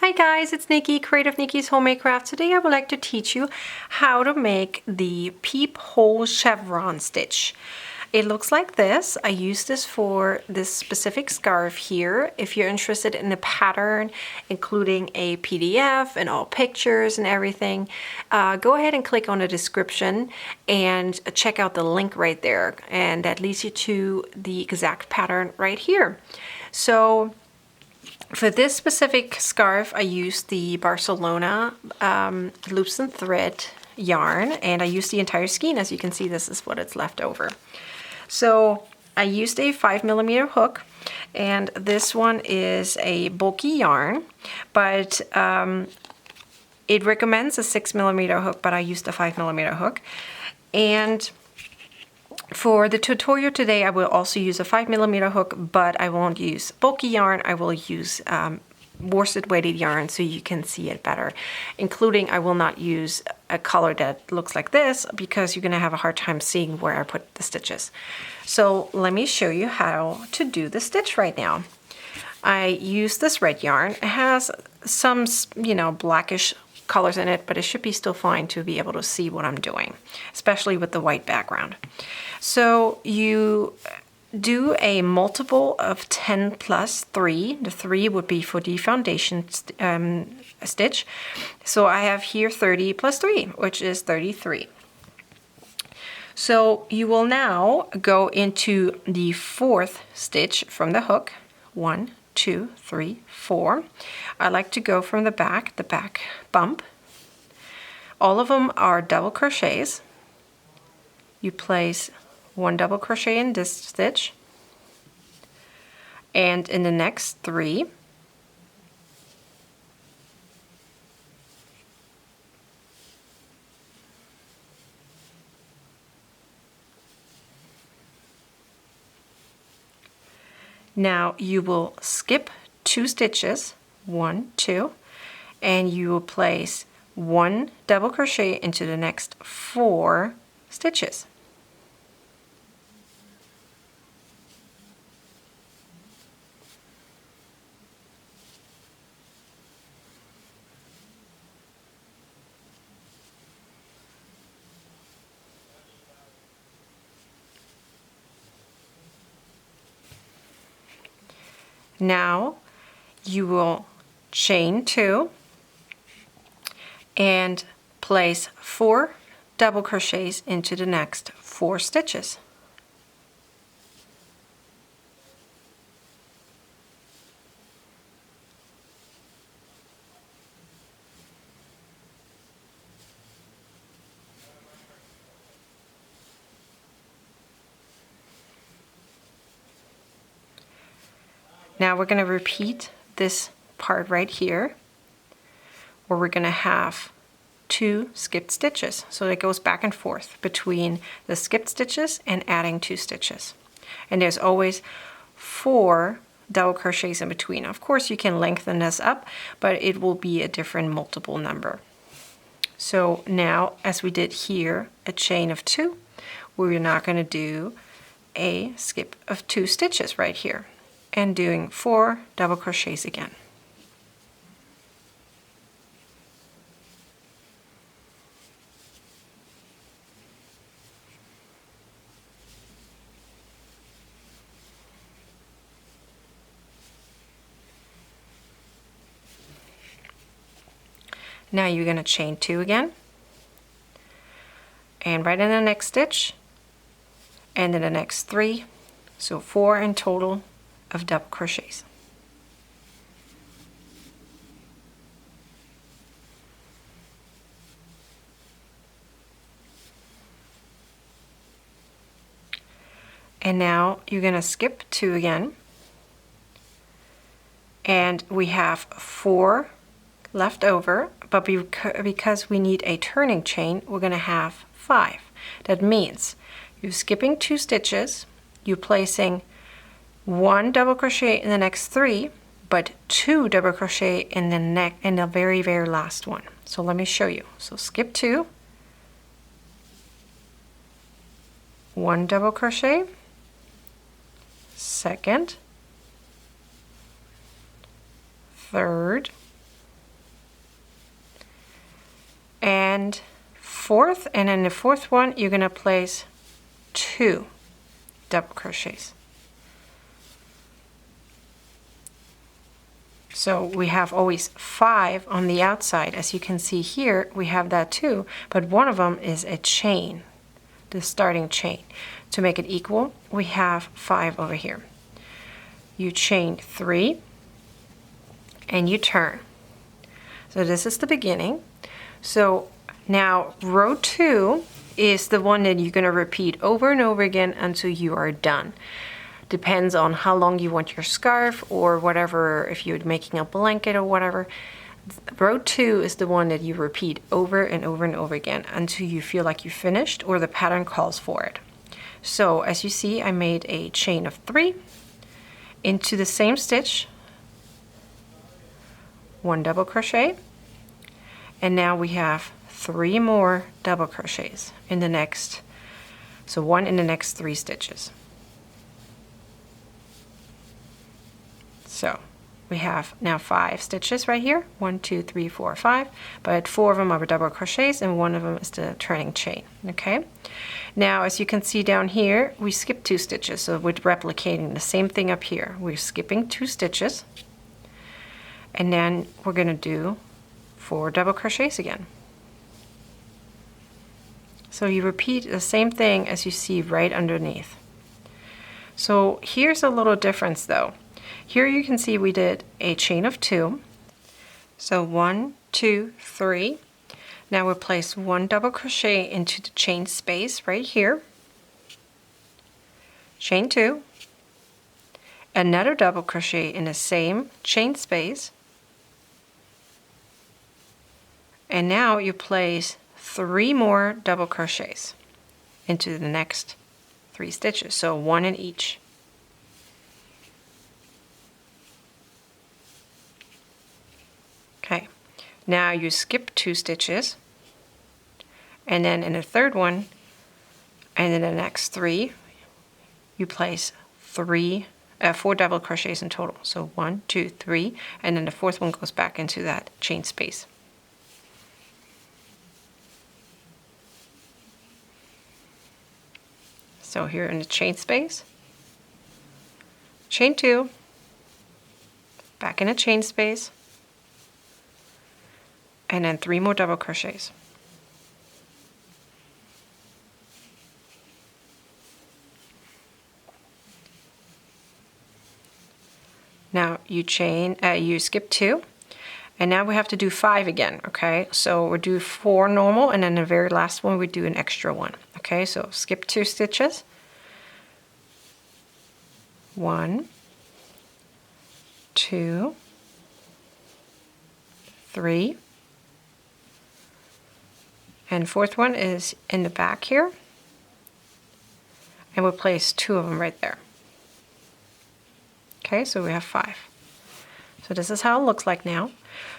Hi guys, it's Nikki, Creative Nicki's Homemade Crafts. Today I would like to teach you how to make the Peephole Chevron Stitch. It looks like this. I use this for this specific scarf here. If you're interested in the pattern, including a PDF and all pictures and everything, go ahead and click on the description and check out the link right there. And that leads you to the exact pattern right here. So for this specific scarf, I used the Barcelona loops and thread yarn, and I used the entire skein. As you can see, this is what it's left over. So I used a 5mm hook, and this one is a bulky yarn, but it recommends a 6mm hook, but I used a 5mm hook. And for the tutorial today, I will also use a 5mm hook, but I won't use bulky yarn. I will use worsted weighted yarn so you can see it better, including I will not use a color that looks like this because you're going to have a hard time seeing where I put the stitches. So let me show you how to do the stitch right now. I use this red yarn. It has some, blackish colors in it, but it should be still fine to be able to see what I'm doing, especially with the white background. So you do a multiple of 10 plus 3. The 3 would be for the foundation stitch. So I have here 30 plus 3, which is 33. So you will now go into the 4th stitch from the hook. 1, 2, 3, 4. I like to go from the back bump. All of them are double crochets. You place 1 double crochet in this stitch, and in the next 3, now you will skip 2 stitches, 1, 2, and you will place 1 double crochet into the next 4 stitches. Now you will chain 2 and place 4 double crochets into the next 4 stitches. Now we're going to repeat this part right here, where we're going to have 2 skipped stitches. So it goes back and forth between the skipped stitches and adding 2 stitches. And there's always 4 double crochets in between. Of course, you can lengthen this up, but it will be a different multiple number. So now, as we did here, a chain of 2, we're now going to do a skip of 2 stitches right here, and doing 4 double crochets again. Now you're going to chain 2 again, and right in the next stitch, and in the next 3, so 4 in total of double crochets. And now you're going to skip 2 again, and we have 4 left over, but because we need a turning chain, we're going to have 5. That means you're skipping 2 stitches, you're placing 1 double crochet in the next 3, but 2 double crochet in the very last one. So let me show you. So skip 2, 1 double crochet, second, third, and fourth, and then the fourth one you're going to place 2 double crochets. So we have always 5 on the outside. As you can see here, we have that too, but one of them is a chain, the starting chain. To make it equal, we have 5 over here. You chain 3 and you turn. So this is the beginning. So now row 2 is the one that you're going to repeat over and over again until you are done. Depends on how long you want your scarf or whatever, if you're making a blanket or whatever. Row 2 is the one that you repeat over and over and over again until you feel like you finished or the pattern calls for it. So as you see, I made a chain of 3 into the same stitch, 1 double crochet, and now we have 3 more double crochets in the next, so 1 in the next 3 stitches. So we have now 5 stitches right here, 1, 2, 3, 4, 5, but 4 of them are double crochets and 1 of them is the turning chain. Okay, now as you can see down here, we skipped 2 stitches, so we're replicating the same thing up here. We're skipping 2 stitches, and then we're going to do 4 double crochets again. So you repeat the same thing as you see right underneath. So here's a little difference though. Here you can see we did a chain of 2. So 1, 2, 3. Now we'll place 1 double crochet into the chain space right here. Chain 2. Another double crochet in the same chain space. And now you place 3 more double crochets into the next 3 stitches. So 1 in each. Okay, now you skip 2 stitches, and then in the third one, and in the next 3, you place 4 double crochets in total. So 1, 2, 3, and then the fourth one goes back into that chain space. So here in the chain space, chain 2, back in a chain space, and then 3 more double crochets. Now you skip 2, and now we have to do 5 again, okay? So we'll do 4 normal, and then the very last one we do an extra one, okay? So skip 2 stitches, 1, 2, 3, and fourth one is in the back here, and we'll place 2 of them right there. Okay, so we have 5. So this is how it looks like now.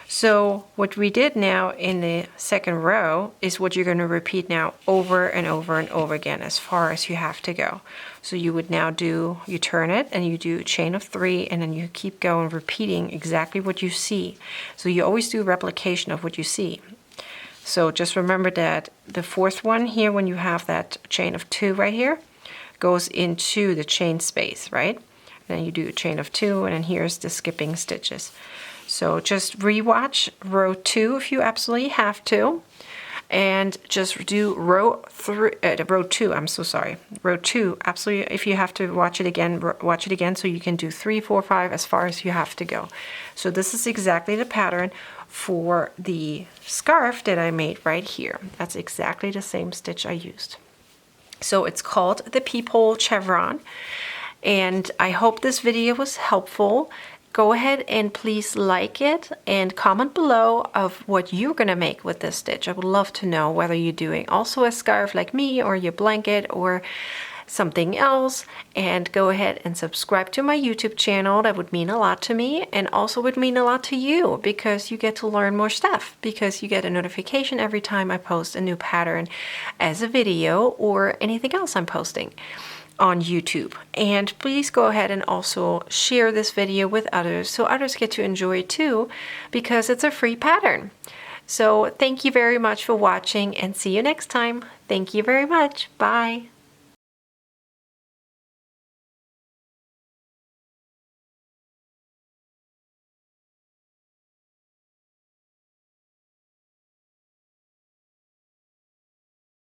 So what we did now in the second row is what you're going to repeat now over and over and over again as far as you have to go. So you would now do, you turn it and you do a chain of 3, and then you keep going repeating exactly what you see. So you always do replication of what you see. So just remember that the fourth one here, when you have that chain of 2 right here, goes into the chain space, right? Then you do a chain of 2, and then here's the skipping stitches. So just rewatch row 2 if you absolutely have to, and just do row 2. I'm so sorry, row 2. Absolutely, if you have to watch it again, so you can do 3, 4, 5 as far as you have to go. So this is exactly the pattern for the scarf that I made right here. That's exactly the same stitch I used. So it's called the Peephole Chevron, and I hope this video was helpful. Go ahead and please like it and comment below of what you're gonna make with this stitch. I would love to know whether you're doing also a scarf like me, or your blanket, or something else. And go ahead and subscribe to my YouTube channel. That would mean a lot to me, and also would mean a lot to you, because you get to learn more stuff, because you get a notification every time I post a new pattern as a video or anything else I'm posting on YouTube. And please go ahead and also share this video with others so others get to enjoy it too, because it's a free pattern. So thank you very much for watching and see you next time. Thank you very much. Bye.